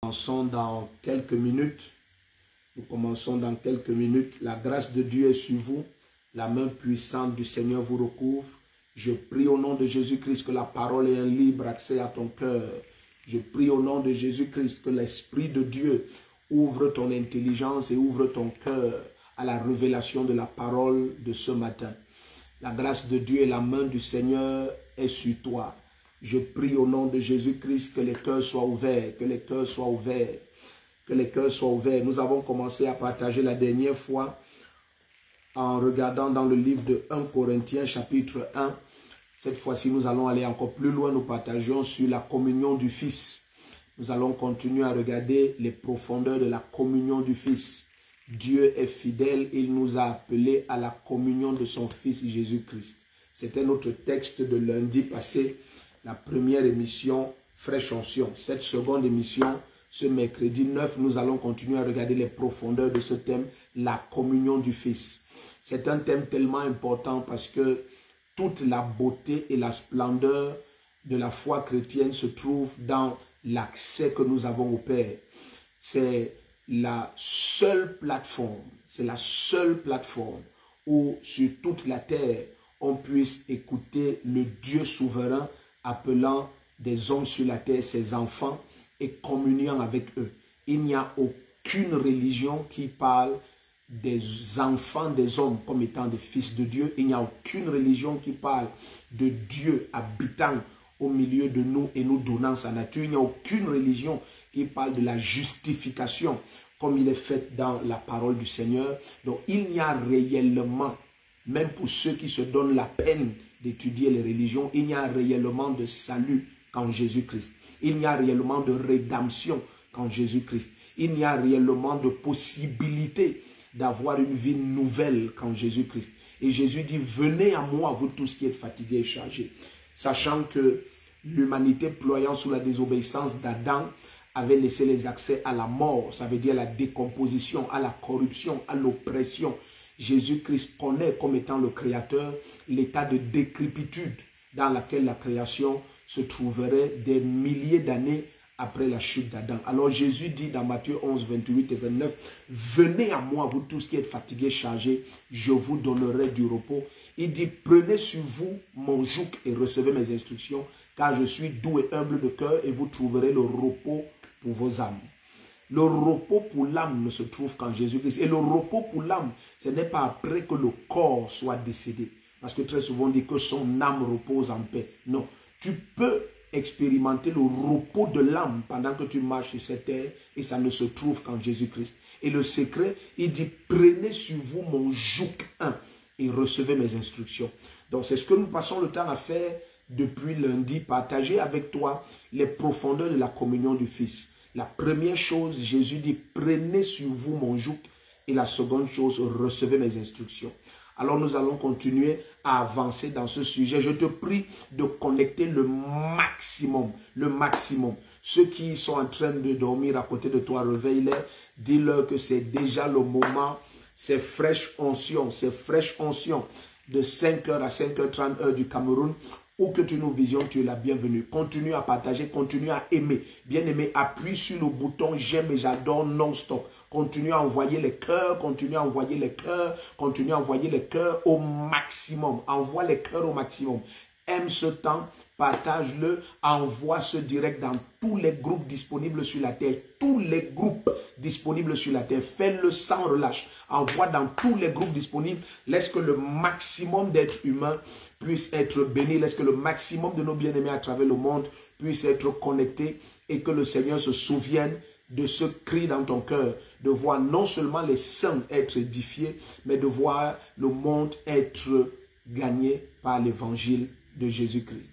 commençons dans quelques minutes. Nous commençons dans quelques minutes. La grâce de Dieu est sur vous. La main puissante du Seigneur vous recouvre. Je prie au nom de Jésus-Christ que la parole ait un libre accès à ton cœur. Je prie au nom de Jésus-Christ que l'Esprit de Dieu ouvre ton intelligence et ouvre ton cœur à la révélation de la parole de ce matin. La grâce de Dieu et la main du Seigneur est sur toi. Je prie au nom de Jésus-Christ que les cœurs soient ouverts, que les cœurs soient ouverts, que les cœurs soient ouverts. Nous avons commencé à partager la dernière fois en regardant dans le livre de 1 Corinthiens chapitre 1. Cette fois-ci, nous allons aller encore plus loin. Nous partageons sur la communion du Fils. Nous allons continuer à regarder les profondeurs de la communion du Fils. Dieu est fidèle, il nous a appelés à la communion de son Fils Jésus-Christ. C'était notre texte de lundi passé, la première émission Fraîche Onction. Cette seconde émission, ce mercredi 9, nous allons continuer à regarder les profondeurs de ce thème, la communion du Fils. C'est un thème tellement important parce que toute la beauté et la splendeur de la foi chrétienne se trouve dans l'accès que nous avons au Père. C'est la seule plateforme où sur toute la terre, on puisse écouter le Dieu souverain appelant des hommes sur la terre ses enfants et communiant avec eux. Il n'y a aucune religion qui parle des enfants des hommes comme étant des fils de Dieu. Il n'y a aucune religion qui parle de Dieu habitant au milieu de nous et nous donnant sa nature. Il n'y a aucune religion qui parle de la justification comme il est fait dans la parole du Seigneur. Donc il n'y a réellement, même pour ceux qui se donnent la peine d'étudier les religions, il n'y a réellement de salut qu'en Jésus-Christ. Il n'y a réellement de rédemption qu'en Jésus-Christ. Il n'y a réellement de possibilité d'avoir une vie nouvelle qu'en Jésus-Christ. Et Jésus dit, venez à moi, vous tous qui êtes fatigués et chargés. Sachant que l'humanité ployant sous la désobéissance d'Adam avait laissé les accès à la mort, ça veut dire la décomposition, à la corruption, à l'oppression. Jésus-Christ connaît comme étant le Créateur l'état de décrépitude dans laquelle la création se trouverait des milliers d'années après la chute d'Adam. Alors Jésus dit dans Matthieu 11, 28 et 29, « Venez à moi, vous tous qui êtes fatigués, chargés, je vous donnerai du repos. » Il dit, « Prenez sur vous mon joug et recevez mes instructions, car je suis doux et humble de cœur et vous trouverez le repos pour vos âmes. » Le repos pour l'âme ne se trouve qu'en Jésus-Christ. Et le repos pour l'âme, ce n'est pas après que le corps soit décédé. Parce que très souvent on dit que son âme repose en paix. Non, tu peux expérimenter le repos de l'âme pendant que tu marches sur cette terre et ça ne se trouve qu'en Jésus-Christ. Et le secret, il dit, prenez sur vous mon joug et recevez mes instructions. Donc c'est ce que nous passons le temps à faire depuis lundi, partager avec toi les profondeurs de la communion du Fils. La première chose, Jésus dit, prenez sur vous mon joug. Et la seconde chose, recevez mes instructions. Alors nous allons continuer à avancer dans ce sujet. Je te prie de connecter le maximum, le maximum. Ceux qui sont en train de dormir à côté de toi, réveille-les. Dis-leur que c'est déjà le moment. C'est fraîche onction de 5h à 5h30 heure du Cameroun. Où que tu nous visionnes, tu es la bienvenue. Continue à partager, continue à aimer. Bien-aimé, appuie sur le bouton j'aime et j'adore non-stop. Continue à envoyer les cœurs, continue à envoyer les cœurs, continue à envoyer les cœurs au maximum. Envoie les cœurs au maximum. Aime ce temps, partage-le, envoie ce direct dans tous les groupes disponibles sur la terre. Tous les groupes disponibles sur la terre. Fais-le sans relâche. Envoie dans tous les groupes disponibles. Laisse que le maximum d'êtres humains puisse être béni. Laisse que le maximum de nos bien-aimés à travers le monde puisse être connectés et que le Seigneur se souvienne de ce cri dans ton cœur, de voir non seulement les saints être édifiés, mais de voir le monde être gagné par l'évangile de Jésus-Christ.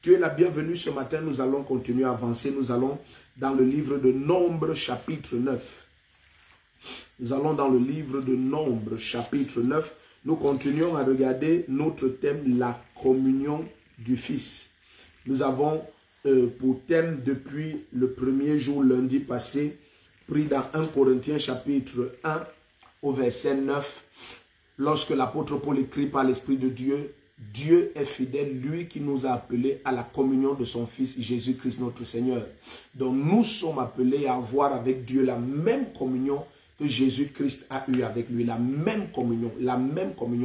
Tu es la bienvenue ce matin, nous allons continuer à avancer. Nous allons dans le livre de Nombres chapitre 9. Nous allons dans le livre de Nombres chapitre 9. Nous continuons à regarder notre thème, la communion du Fils. Nous avons pour thème depuis le premier jour, lundi passé, pris dans 1 Corinthiens chapitre 1 au verset 9, lorsque l'apôtre Paul écrit par l'Esprit de Dieu, Dieu est fidèle, lui qui nous a appelés à la communion de son Fils Jésus-Christ notre Seigneur. Donc nous sommes appelés à avoir avec Dieu la même communion que Jésus-Christ a eu avec lui. La même communion,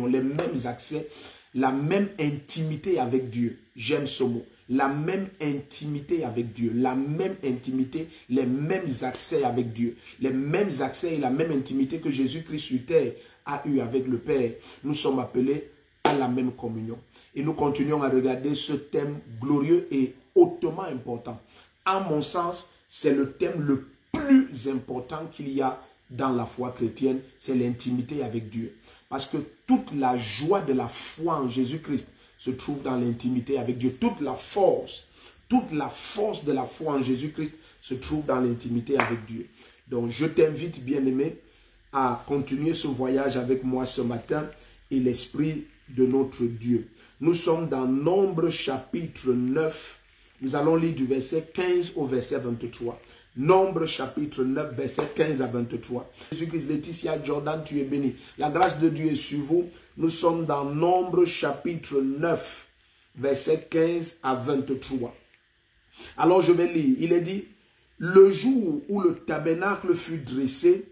les mêmes accès, la même intimité avec Dieu. J'aime ce mot. La même intimité avec Dieu, la même intimité, les mêmes accès avec Dieu, les mêmes accès et la même intimité que Jésus-Christ sur terre a eu avec le Père. Nous sommes appelés à la même communion. Et nous continuons à regarder ce thème glorieux et hautement important. À mon sens, c'est le thème le plus important qu'il y a dans la foi chrétienne, c'est l'intimité avec Dieu. Parce que toute la joie de la foi en Jésus-Christ se trouve dans l'intimité avec Dieu. Toute la force de la foi en Jésus-Christ se trouve dans l'intimité avec Dieu. Donc je t'invite, bien-aimé, à continuer ce voyage avec moi ce matin et l'Esprit de notre Dieu. Nous sommes dans Nombre chapitre 9. Nous allons lire du verset 15 au verset 23. Nombre chapitre 9, verset 15 à 23. Jésus-Christ, Laetitia, Jordan, tu es béni. La grâce de Dieu est sur vous. Nous sommes dans Nombre chapitre 9, verset 15 à 23. Alors je vais lire. Il est dit, le jour où le tabernacle fut dressé,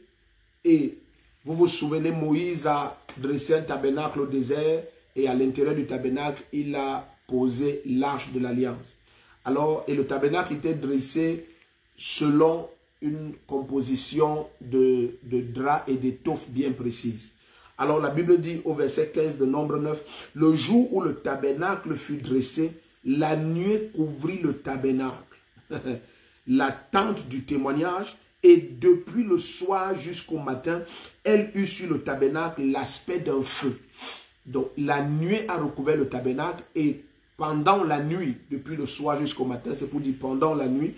et vous vous souvenez, Moïse a dressé un tabernacle au désert, et à l'intérieur du tabernacle, il a posé l'arche de l'alliance. Alors, et le tabernacle était dressé selon une composition de draps et d'étoffes bien précises. Alors la Bible dit au verset 15 de Nombre 9, « Le jour où le tabernacle fut dressé, la nuée couvrit le tabernacle, la tente du témoignage, et depuis le soir jusqu'au matin, elle eut sur le tabernacle l'aspect d'un feu. » Donc la nuée a recouvert le tabernacle et pendant la nuit, depuis le soir jusqu'au matin, c'est pour dire pendant la nuit,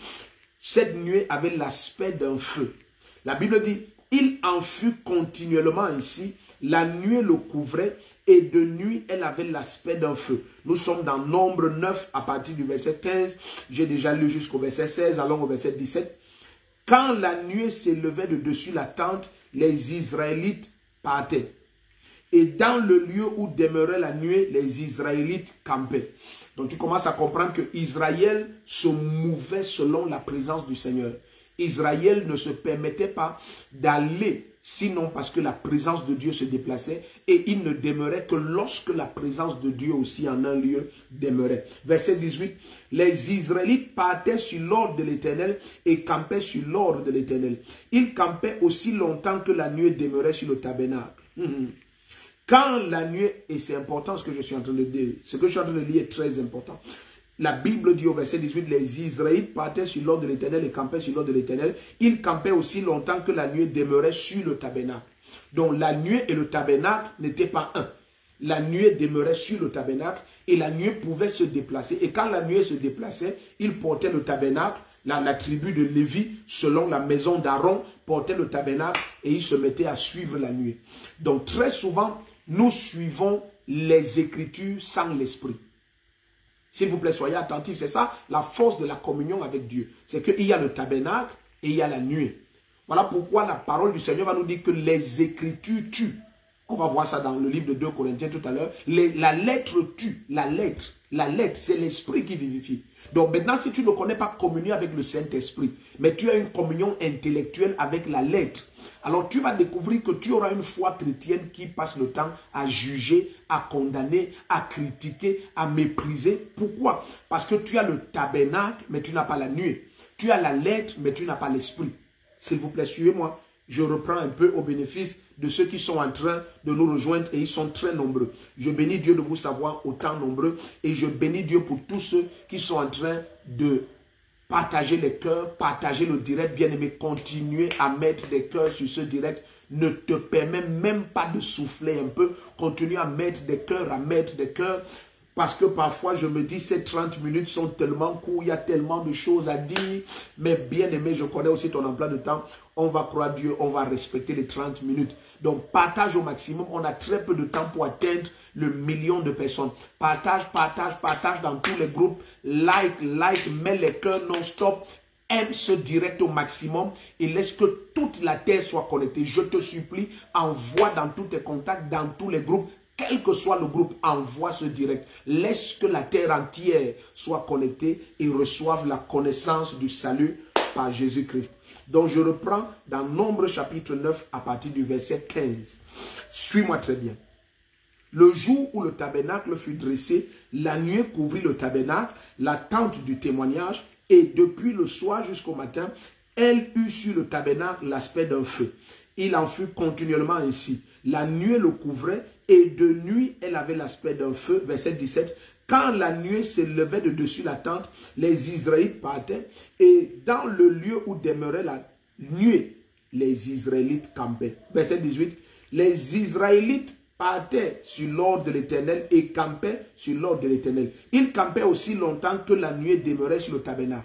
cette nuée avait l'aspect d'un feu. La Bible dit, il en fut continuellement ainsi, la nuée le couvrait et de nuit, elle avait l'aspect d'un feu. Nous sommes dans Nombre 9 à partir du verset 15. J'ai déjà lu jusqu'au verset 16, allons au verset 17. Quand la nuée s'élevait de dessus la tente, les Israélites partaient. Et dans le lieu où demeurait la nuée, les Israélites campaient. Donc tu commences à comprendre que Israël se mouvait selon la présence du Seigneur. Israël ne se permettait pas d'aller, sinon parce que la présence de Dieu se déplaçait, et il ne demeurait que lorsque la présence de Dieu aussi en un lieu demeurait. Verset 18, les Israélites partaient sur l'ordre de l'Éternel et campaient sur l'ordre de l'Éternel. Ils campaient aussi longtemps que la nuée demeurait sur le tabernacle. Quand la nuée, et c'est important ce que je suis en train de dire, ce que je suis en train de lire est très important. La Bible dit au verset 18, les Israélites partaient sur l'ordre de l'Éternel et campaient sur l'ordre de l'Éternel. Ils campaient aussi longtemps que la nuée demeurait sur le tabernacle. Donc la nuée et le tabernacle n'étaient pas un. La nuée demeurait sur le tabernacle et la nuée pouvait se déplacer. Et quand la nuée se déplaçait, ils portaient le tabernacle. La tribu de Lévi, selon la maison d'Aaron, portait le tabernacle et ils se mettaient à suivre la nuée. Donc très souvent, nous suivons les Écritures sans l'Esprit. S'il vous plaît, soyez attentifs. C'est ça la force de la communion avec Dieu. C'est qu'il y a le tabernacle et il y a la nuée. Voilà pourquoi la parole du Seigneur va nous dire que les Écritures tuent. On va voir ça dans le livre de 2 Corinthiens tout à l'heure. La lettre tue. La lettre, c'est l'esprit qui vivifie. Donc maintenant, si tu ne connais pas communier avec le Saint-Esprit, mais tu as une communion intellectuelle avec la lettre, alors tu vas découvrir que tu auras une foi chrétienne qui passe le temps à juger, à condamner, à critiquer, à mépriser. Pourquoi? Parce que tu as le tabernacle, mais tu n'as pas la nuée. Tu as la lettre, mais tu n'as pas l'esprit. S'il vous plaît, suivez-moi. Je reprends un peu au bénéfice de ceux qui sont en train de nous rejoindre et ils sont très nombreux. Je bénis Dieu de vous savoir autant nombreux et je bénis Dieu pour tous ceux qui sont en train de partager les cœurs, partager le direct. Bien-aimé, continuez à mettre des cœurs sur ce direct. Ne te permets même pas de souffler un peu. Continue à mettre des cœurs, Parce que parfois, je me dis, ces 30 minutes sont tellement courts, il y a tellement de choses à dire. Mais bien aimé, je connais aussi ton emploi de temps. On va croire Dieu, on va respecter les 30 minutes. Donc, partage au maximum. On a très peu de temps pour atteindre le million de personnes. Partage dans tous les groupes. Like, mets les cœurs non-stop. Aime ce direct au maximum et laisse que toute la terre soit connectée. Je te supplie, envoie dans tous tes contacts, dans tous les groupes. quel que soit le groupe, envoie ce direct. Laisse que la terre entière soit connectée et reçoive la connaissance du salut par Jésus-Christ. Donc je reprends dans Nombre chapitre 9 à partir du verset 15. Suis-moi très bien. Le jour où le tabernacle fut dressé, la nuée couvrit le tabernacle, la tente du témoignage, et depuis le soir jusqu'au matin, elle eut sur le tabernacle l'aspect d'un feu. Il en fut continuellement ainsi. La nuée le couvrait, et de nuit, elle avait l'aspect d'un feu. Verset 17. Quand la nuée s'élevait de dessus la tente, les Israélites partaient, et dans le lieu où demeurait la nuée, les Israélites campaient. Verset 18. Les Israélites partaient sur l'ordre de l'Éternel et campaient sur l'ordre de l'Éternel. Ils campaient aussi longtemps que la nuée demeurait sur le tabernacle.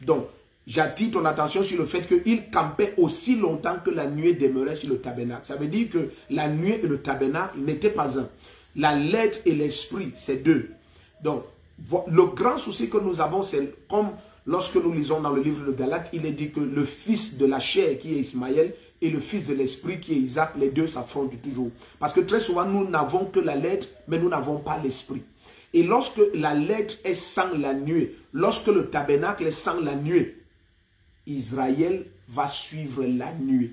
Donc, j'attire ton attention sur le fait qu'ils campaient aussi longtemps que la nuée demeurait sur le tabernacle. Ça veut dire que la nuée et le tabernacle n'étaient pas un. La lettre et l'esprit, c'est deux. Donc, le grand souci que nous avons, c'est comme lorsque nous lisons dans le livre de Galates, il est dit que le fils de la chair qui est Ismaël et le fils de l'esprit qui est Isaac, les deux s'affrontent toujours. Parce que très souvent, nous n'avons que la lettre, mais nous n'avons pas l'esprit. Et lorsque la lettre est sans la nuée, lorsque le tabernacle est sans la nuée, Israël va suivre la nuée.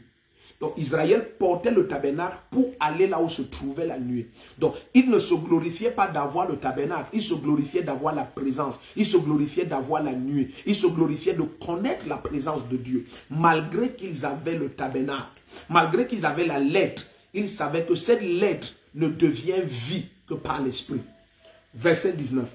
Donc Israël portait le tabernacle pour aller là où se trouvait la nuée. Donc il ne se glorifiait pas d'avoir le tabernacle, il se glorifiait d'avoir la présence, il se glorifiait d'avoir la nuée, il se glorifiait de connaître la présence de Dieu. Malgré qu'ils avaient le tabernacle, malgré qu'ils avaient la lettre, ils savaient que cette lettre ne devient vie que par l'esprit. Verset 19.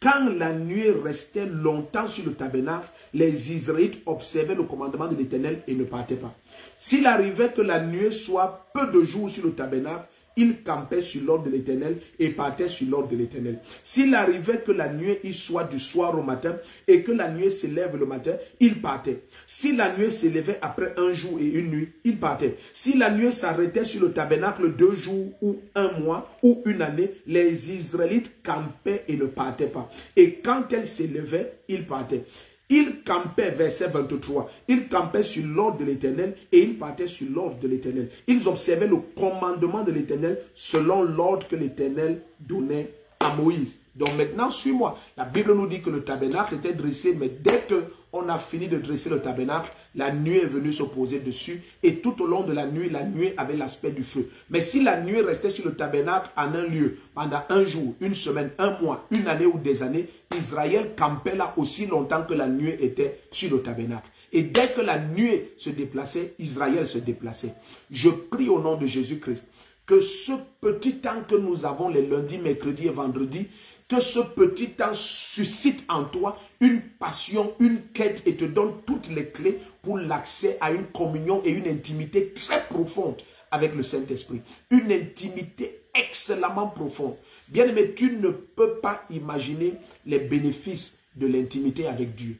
Quand la nuée restait longtemps sur le tabernacle, les Israélites observaient le commandement de l'Éternel et ne partaient pas. S'il arrivait que la nuée soit peu de jours sur le tabernacle, ils campaient sur l'ordre de l'Éternel et partaient sur l'ordre de l'Éternel. S'il arrivait que la nuée y soit du soir au matin et que la nuée s'élève le matin, ils partaient. Si la nuée s'élevait après un jour et une nuit, ils partaient. Si la nuée s'arrêtait sur le tabernacle 2 jours ou 1 mois ou une année, les Israélites campaient et ne partaient pas. Et quand elle s'élevait, ils partaient. Ils campaient, verset 23, ils campaient sur l'ordre de l'Éternel et ils partaient sur l'ordre de l'Éternel. Ils observaient le commandement de l'Éternel selon l'ordre que l'Éternel donnait à Moïse. Donc maintenant, suis-moi. La Bible nous dit que le tabernacle était dressé, mais dès qu'on a fini de dresser le tabernacle, la nuée est venue se poser dessus. Et tout au long de la nuée avait l'aspect du feu. Mais si la nuée restait sur le tabernacle en un lieu, pendant un jour, une semaine, un mois, une année ou des années, Israël campait là aussi longtemps que la nuée était sur le tabernacle. Et dès que la nuée se déplaçait, Israël se déplaçait. Je prie au nom de Jésus-Christ que ce petit temps que nous avons les lundis, mercredis et vendredis, que ce petit temps suscite en toi une passion, une quête et te donne toutes les clés pour l'accès à une communion et une intimité très profonde avec le Saint-Esprit. Une intimité excellemment profonde. Bien-aimé, tu ne peux pas imaginer les bénéfices de l'intimité avec Dieu.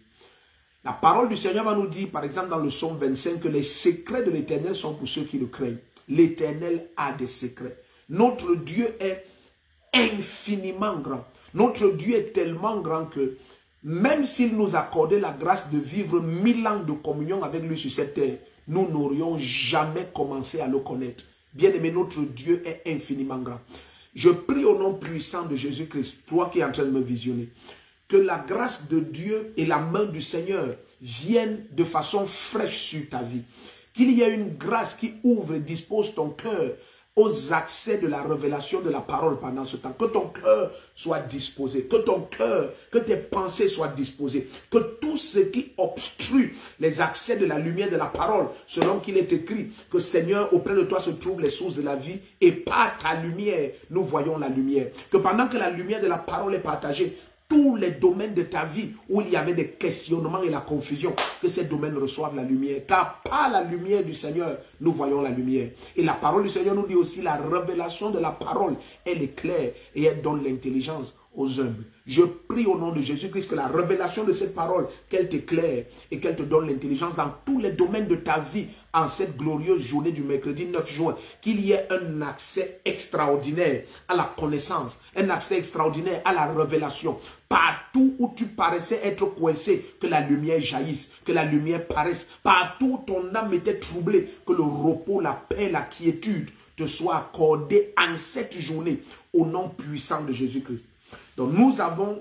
La parole du Seigneur va nous dire, par exemple dans le psaume 25, que les secrets de l'Éternel sont pour ceux qui le craignent. L'Éternel a des secrets. Notre Dieu est infiniment grand. Notre Dieu est tellement grand que même s'il nous accordait la grâce de vivre 1000 ans de communion avec lui sur cette terre, nous n'aurions jamais commencé à le connaître. Bien-aimé, notre Dieu est infiniment grand. Je prie au nom puissant de Jésus-Christ, toi qui es en train de me visionner, que la grâce de Dieu et la main du Seigneur viennent de façon fraîche sur ta vie. Qu'il y ait une grâce qui ouvre et dispose ton cœur aux accès de la révélation de la parole pendant ce temps. Que ton cœur soit disposé, que ton cœur, que tes pensées soient disposées, que tout ce qui obstrue les accès de la lumière de la parole, selon qu'il est écrit, que Seigneur, auprès de toi se trouvent les sources de la vie, et par ta lumière, nous voyons la lumière. Que pendant que la lumière de la parole est partagée, tous les domaines de ta vie où il y avait des questionnements et la confusion, que ces domaines reçoivent la lumière. Car par la lumière du Seigneur, nous voyons la lumière. Et la parole du Seigneur nous dit aussi, la révélation de la parole, elle est claire et elle donne l'intelligence aux humbles. Je prie au nom de Jésus-Christ que la révélation de cette parole, qu'elle t'éclaire et qu'elle te donne l'intelligence dans tous les domaines de ta vie en cette glorieuse journée du mercredi 9 juin. Qu'il y ait un accès extraordinaire à la connaissance, un accès extraordinaire à la révélation. Partout où tu paraissais être coincé, que la lumière jaillisse, que la lumière paraisse. Partout où ton âme était troublée, que le repos, la paix, la quiétude te soit accordé en cette journée au nom puissant de Jésus-Christ. Donc nous avons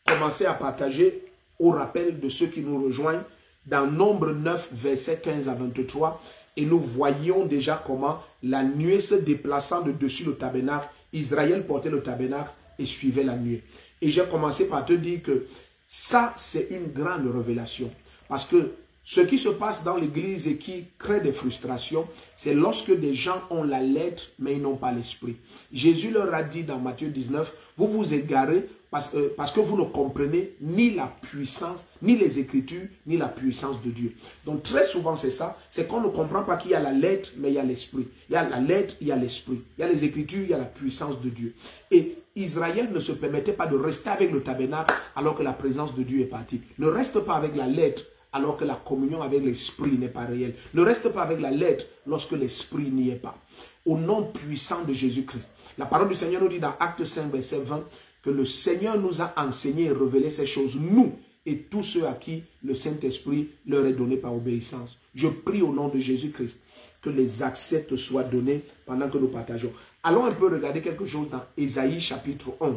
commencé à partager au rappel de ceux qui nous rejoignent dans Nombre 9, versets 15 à 23 et nous voyions déjà comment la nuée se déplaçant de dessus le tabernacle, Israël portait le tabernacle et suivait la nuée. Et j'ai commencé par te dire que ça c'est une grande révélation parce que ce qui se passe dans l'église et qui crée des frustrations, c'est lorsque des gens ont la lettre, mais ils n'ont pas l'esprit. Jésus leur a dit dans Matthieu 19, vous vous égarez parce que vous ne comprenez ni la puissance, ni les Écritures, ni la puissance de Dieu. Donc très souvent c'est ça, c'est qu'on ne comprend pas qu'il y a la lettre, mais il y a l'esprit. Il y a la lettre, il y a l'esprit. Il y a les Écritures, il y a la puissance de Dieu. Et Israël ne se permettait pas de rester avec le tabernacle alors que la présence de Dieu est partie. Ne reste pas avec la lettre alors que la communion avec l'esprit n'est pas réelle. Ne reste pas avec la lettre lorsque l'esprit n'y est pas. Au nom puissant de Jésus-Christ. La parole du Seigneur nous dit dans Acte 5, verset 20, que le Seigneur nous a enseigné et révélé ces choses, nous et tous ceux à qui le Saint-Esprit leur est donné par obéissance. Je prie au nom de Jésus-Christ que les accès te soient donnés pendant que nous partageons. Allons un peu regarder quelque chose dans Ésaïe chapitre 11.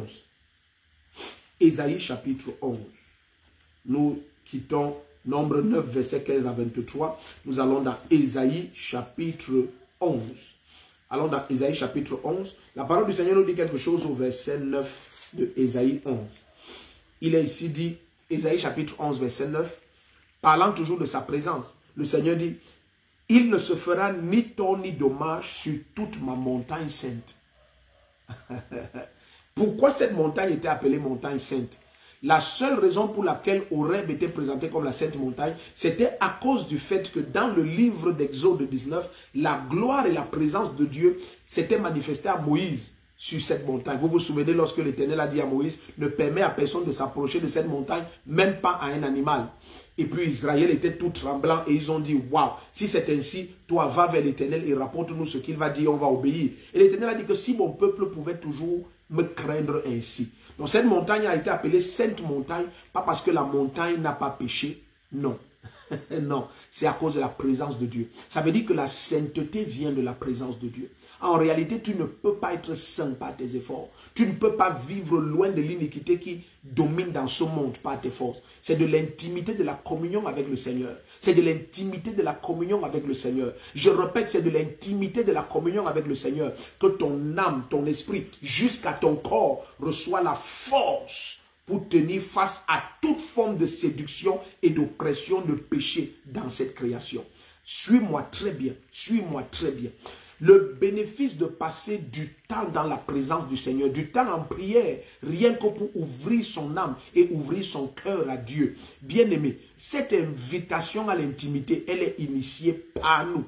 Ésaïe chapitre 11. Nous quittons Nombre 9, verset 15 à 23. Nous allons dans Ésaïe chapitre 11. Allons dans Ésaïe chapitre 11. La parole du Seigneur nous dit quelque chose au verset 9 de Ésaïe 11. Il est ici dit, Ésaïe chapitre 11, verset 9, parlant toujours de sa présence. Le Seigneur dit, il ne se fera ni tort ni dommage sur toute ma montagne sainte. Pourquoi cette montagne était appelée montagne sainte? La seule raison pour laquelle Horeb était présenté comme la Sainte Montagne, c'était à cause du fait que dans le livre d'Exode 19, la gloire et la présence de Dieu s'étaient manifestées à Moïse sur cette montagne. Vous vous souvenez lorsque l'Éternel a dit à Moïse, ne permet à personne de s'approcher de cette montagne, même pas à un animal. Et puis Israël était tout tremblant et ils ont dit, waouh, si c'est ainsi, toi va vers l'Éternel et rapporte-nous ce qu'il va dire, on va obéir. Et l'Éternel a dit que si mon peuple pouvait toujours me craindre ainsi. Donc cette montagne a été appelée Sainte Montagne, pas parce que la montagne n'a pas péché, non. Non, c'est à cause de la présence de Dieu. Ça veut dire que la sainteté vient de la présence de Dieu. En réalité, tu ne peux pas être saint par tes efforts. Tu ne peux pas vivre loin de l'iniquité qui domine dans ce monde par tes forces. C'est de l'intimité de la communion avec le Seigneur. C'est de l'intimité de la communion avec le Seigneur. Je répète, c'est de l'intimité de la communion avec le Seigneur que ton âme, ton esprit, jusqu'à ton corps reçoit la force pour tenir face à toute forme de séduction et d'oppression, de péché dans cette création. Suis-moi très bien, suis-moi très bien. Le bénéfice de passer du temps dans la présence du Seigneur, du temps en prière, rien que pour ouvrir son âme et ouvrir son cœur à Dieu. Bien-aimé, cette invitation à l'intimité, elle est initiée par nous.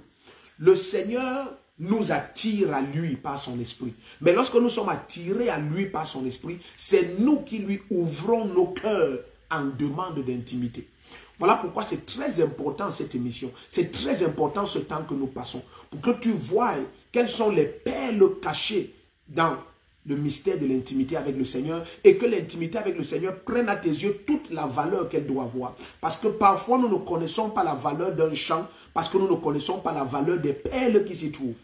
Le Seigneur nous attire à lui par son esprit. Mais lorsque nous sommes attirés à lui par son esprit, c'est nous qui lui ouvrons nos cœurs en demande d'intimité. Voilà pourquoi c'est très important cette émission. C'est très important ce temps que nous passons. Pour que tu voies quelles sont les perles cachées dans le mystère de l'intimité avec le Seigneur. Et que l'intimité avec le Seigneur prenne à tes yeux toute la valeur qu'elle doit avoir. Parce que parfois nous ne connaissons pas la valeur d'un champ. Parce que nous ne connaissons pas la valeur des perles qui s'y trouvent.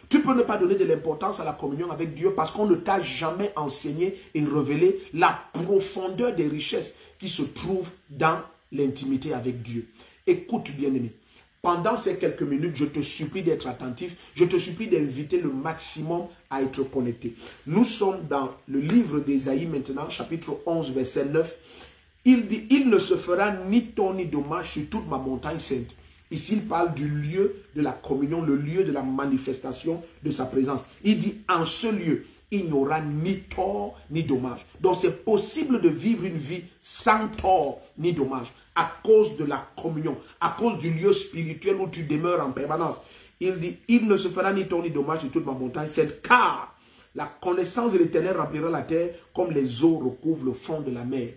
Tu peux ne pas donner de l'importance à la communion avec Dieu parce qu'on ne t'a jamais enseigné et révélé la profondeur des richesses qui se trouvent dans l'intimité avec Dieu. Écoute bien-aimé, pendant ces quelques minutes, je te supplie d'être attentif, je te supplie d'inviter le maximum à être connecté. Nous sommes dans le livre d'Ésaïe maintenant, chapitre 11, verset 9. Il dit, il ne se fera ni tort ni dommage sur toute ma montagne sainte. Ici, il parle du lieu de la communion, le lieu de la manifestation de sa présence. Il dit, en ce lieu, il n'y aura ni tort ni dommage. Donc, c'est possible de vivre une vie sans tort ni dommage à cause de la communion, à cause du lieu spirituel où tu demeures en permanence. Il dit, il ne se fera ni tort ni dommage sur toute ma montagne sainte, car La connaissance de l'Éternel remplira la terre comme les eaux recouvrent le fond de la mer.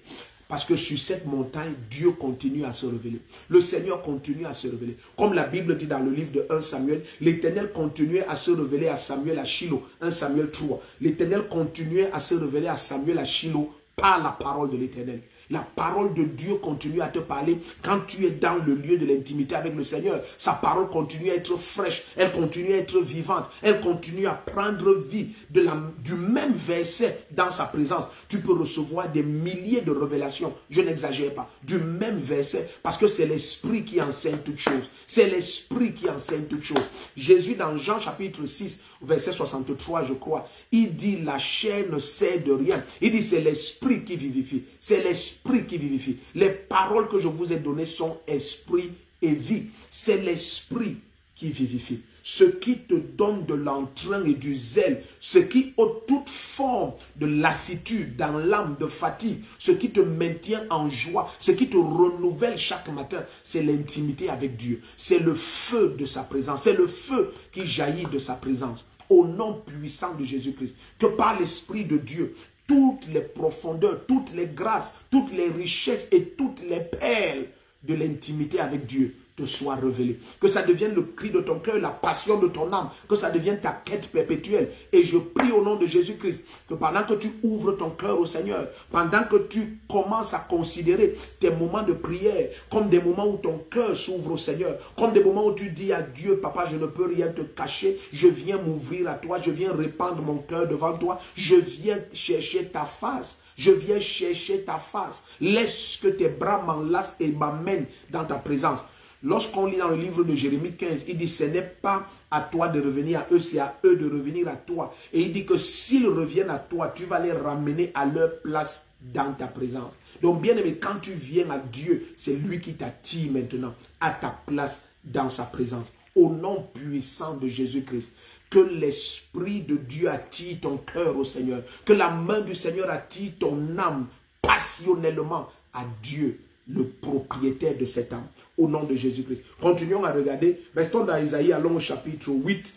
Parce que sur cette montagne, Dieu continue à se révéler. Le Seigneur continue à se révéler. Comme la Bible dit dans le livre de 1 Samuel, l'Éternel continuait à se révéler à Samuel à Shilo. 1 Samuel 3. L'Éternel continuait à se révéler à Samuel à Shilo par la parole de l'Éternel. La parole de Dieu continue à te parler quand tu es dans le lieu de l'intimité avec le Seigneur. Sa parole continue à être fraîche, elle continue à être vivante, elle continue à prendre vie du même verset dans sa présence. Tu peux recevoir des milliers de révélations, je n'exagère pas, du même verset parce que c'est l'Esprit qui enseigne toutes choses. C'est l'Esprit qui enseigne toutes choses. Jésus dans Jean chapitre 6, verset 63 je crois, il dit la chair ne sert de rien. Il dit c'est l'Esprit qui vivifie. C'est l'Esprit qui vivifie. Les paroles que je vous ai données sont esprit et vie. C'est l'Esprit qui vivifie. Ce qui te donne de l'entrain et du zèle, ce qui ôte toute forme de lassitude dans l'âme, de fatigue, ce qui te maintient en joie, ce qui te renouvelle chaque matin, c'est l'intimité avec Dieu. C'est le feu de sa présence. C'est le feu qui jaillit de sa présence. Au nom puissant de Jésus-Christ, que par l'Esprit de Dieu, toutes les profondeurs, toutes les grâces, toutes les richesses et toutes les perles de l'intimité avec Dieu te soient révélées. Que ça devienne le cri de ton cœur, la passion de ton âme, que ça devienne ta quête perpétuelle. Et je prie au nom de Jésus-Christ que pendant que tu ouvres ton cœur au Seigneur, pendant que tu commences à considérer tes moments de prière comme des moments où ton cœur s'ouvre au Seigneur, comme des moments où tu dis à Dieu, papa, je ne peux rien te cacher, je viens m'ouvrir à toi, je viens répandre mon cœur devant toi, je viens chercher ta face. Je viens chercher ta face. Laisse que tes bras m'enlacent et m'amènent dans ta présence. Lorsqu'on lit dans le livre de Jérémie 15, il dit, ce n'est pas à toi de revenir à eux, c'est à eux de revenir à toi. Et il dit que s'ils reviennent à toi, tu vas les ramener à leur place dans ta présence. Donc bien aimé, quand tu viens à Dieu, c'est lui qui t'attire maintenant à ta place dans sa présence. Au nom puissant de Jésus-Christ. Que l'Esprit de Dieu attire ton cœur au Seigneur. Que la main du Seigneur attire ton âme passionnellement à Dieu, le propriétaire de cette âme. Au nom de Jésus-Christ. Continuons à regarder. Restons dans Isaïe, allons au chapitre 8,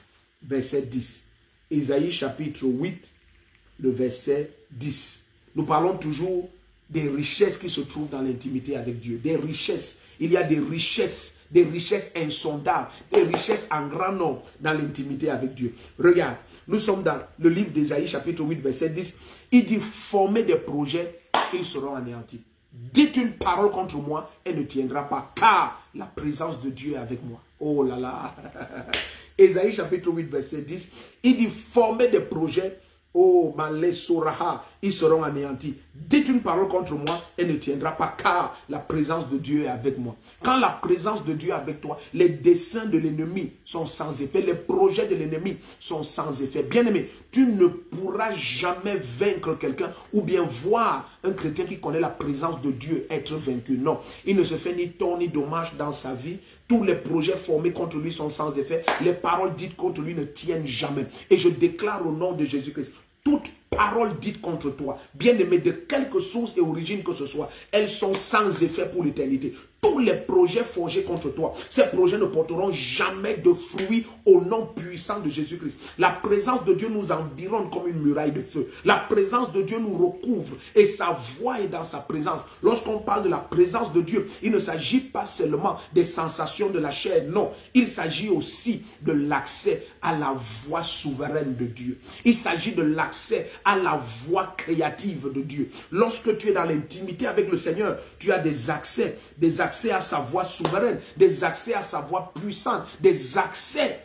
verset 10. Isaïe chapitre 8, le verset 10. Nous parlons toujours des richesses qui se trouvent dans l'intimité avec Dieu. Des richesses. Il y a des richesses insondables, des richesses en grand nombre dans l'intimité avec Dieu. Regarde, nous sommes dans le livre d'Isaïe chapitre 8 verset 10. Il dit, formez des projets, ils seront anéantis. Dites une parole contre moi, elle ne tiendra pas, car la présence de Dieu est avec moi. Oh là là. Isaïe chapitre 8 verset 10, il dit, formez des projets, oh, Malé Soraha, ils seront anéantis. Dites une parole contre moi, elle ne tiendra pas, car la présence de Dieu est avec moi. Quand la présence de Dieu est avec toi, les desseins de l'ennemi sont sans effet, les projets de l'ennemi sont sans effet. Bien-aimé, tu ne pourras jamais vaincre quelqu'un ou bien voir un chrétien qui connaît la présence de Dieu être vaincu. Non, il ne se fait ni tort ni dommage dans sa vie. Tous les projets formés contre lui sont sans effet. Les paroles dites contre lui ne tiennent jamais. Et je déclare au nom de Jésus-Christ, toute parole dite contre toi, bien-aimé, de quelque source et origine que ce soit, elles sont sans effet pour l'éternité. Tous les projets forgés contre toi, ces projets ne porteront jamais de fruits au nom puissant de Jésus-Christ. La présence de Dieu nous environne comme une muraille de feu. La présence de Dieu nous recouvre et sa voix est dans sa présence. Lorsqu'on parle de la présence de Dieu, il ne s'agit pas seulement des sensations de la chair, non. Il s'agit aussi de l'accès à la voix souveraine de Dieu. Il s'agit de l'accès à la voix créative de Dieu. Lorsque tu es dans l'intimité avec le Seigneur, tu as des accès à sa voix souveraine, des accès à sa voix puissante, des accès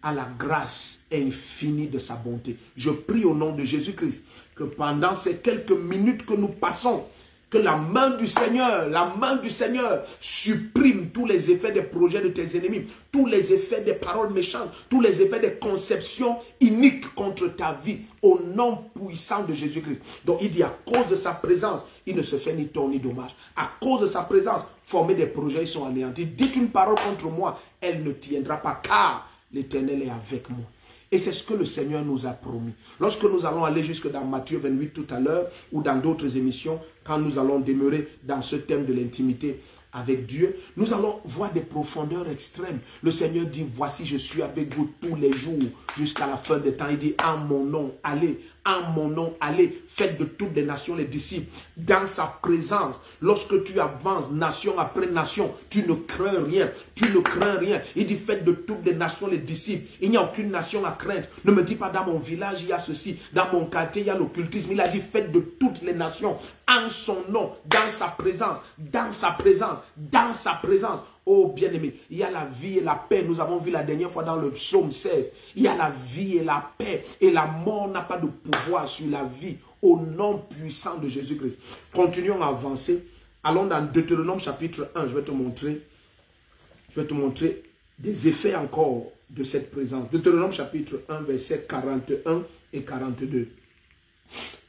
à la grâce infinie de sa bonté. Je prie au nom de Jésus-Christ que pendant ces quelques minutes que nous passons, que la main du Seigneur supprime tous les effets des projets de tes ennemis, tous les effets des paroles méchantes, tous les effets des conceptions iniques contre ta vie, au nom puissant de Jésus-Christ. Donc il dit, à cause de sa présence, il ne se fait ni tort ni dommage. À cause de sa présence, former des projets, ils sont anéantis. Dites une parole contre moi, elle ne tiendra pas, car l'Éternel est avec moi. Et c'est ce que le Seigneur nous a promis. Lorsque nous allons aller jusque dans Matthieu 28 tout à l'heure, ou dans d'autres émissions, quand nous allons demeurer dans ce thème de l'intimité avec Dieu, nous allons voir des profondeurs extrêmes. Le Seigneur dit, voici, je suis avec vous tous les jours jusqu'à la fin des temps. Il dit, en mon nom, allez. En mon nom, allez, faites de toutes les nations les disciples. Dans sa présence, lorsque tu avances, nation après nation, tu ne crains rien. Tu ne crains rien. Il dit, faites de toutes les nations les disciples. Il n'y a aucune nation à craindre. Ne me dis pas, dans mon village, il y a ceci. Dans mon quartier, il y a l'occultisme. Il a dit, faites de toutes les nations en son nom, dans sa présence, dans sa présence, dans sa présence. Oh bien-aimé, il y a la vie et la paix. Nous avons vu la dernière fois dans le psaume 16. Il y a la vie et la paix. Et la mort n'a pas de pouvoir sur la vie. Au nom puissant de Jésus-Christ. Continuons à avancer. Allons dans Deutéronome chapitre 1. Je vais te montrer des effets encore de cette présence. Deutéronome chapitre 1, versets 41 et 42.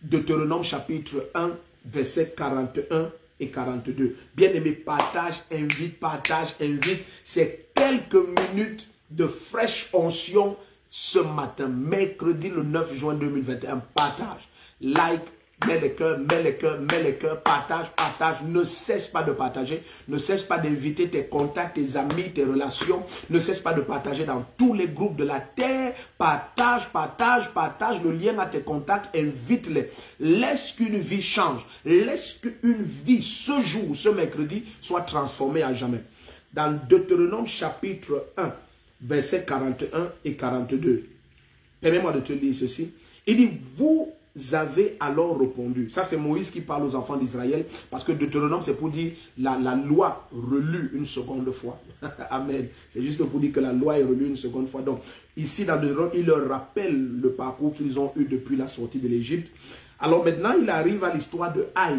Deutéronome chapitre 1, versets 41 et 42. Bien-aimé, partage, invite, partage, invite. C'est quelques minutes de fraîche onction ce matin, mercredi le 9 juin 2021. Partage, like, mets les cœurs, mets les cœurs, mets les cœurs, partage, partage. Ne cesse pas de partager, ne cesse pas d'inviter tes contacts, tes amis, tes relations. Ne cesse pas de partager dans tous les groupes de la terre. Partage, partage, partage le lien à tes contacts, invite-les. Laisse qu'une vie change. Laisse qu'une vie ce jour, ce mercredi, soit transformée à jamais. Dans Deutéronome chapitre 1, versets 41 et 42. Permets-moi de te lire ceci. Il dit, vous avez alors répondu. Ça, c'est Moïse qui parle aux enfants d'Israël, parce que Deutéronome, c'est pour dire la loi relue une seconde fois. Amen. C'est juste pour dire que la loi est relue une seconde fois. Donc, ici, dans Deutéronome, il leur rappelle le parcours qu'ils ont eu depuis la sortie de l'Égypte. Alors maintenant, il arrive à l'histoire de Haï,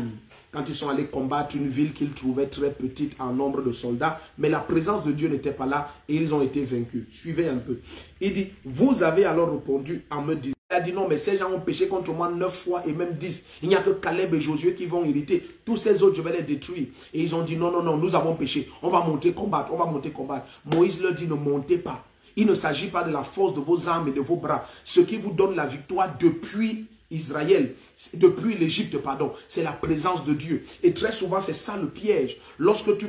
quand ils sont allés combattre une ville qu'ils trouvaient très petite en nombre de soldats, mais la présence de Dieu n'était pas là et ils ont été vaincus. Suivez un peu. Il dit, vous avez alors répondu en me disant, il a dit non, mais ces gens ont péché contre moi 9 fois et même 10. Il n'y a que Caleb et Josué qui vont hériter. Tous ces autres, je vais les détruire. Et ils ont dit non, non, non, nous avons péché. On va monter combattre, on va monter combattre. Moïse leur dit ne montez pas. Il ne s'agit pas de la force de vos armes et de vos bras. Ce qui vous donne la victoire depuis Israël, depuis l'Égypte, pardon, c'est la présence de Dieu. Et très souvent, c'est ça le piège. Lorsque tu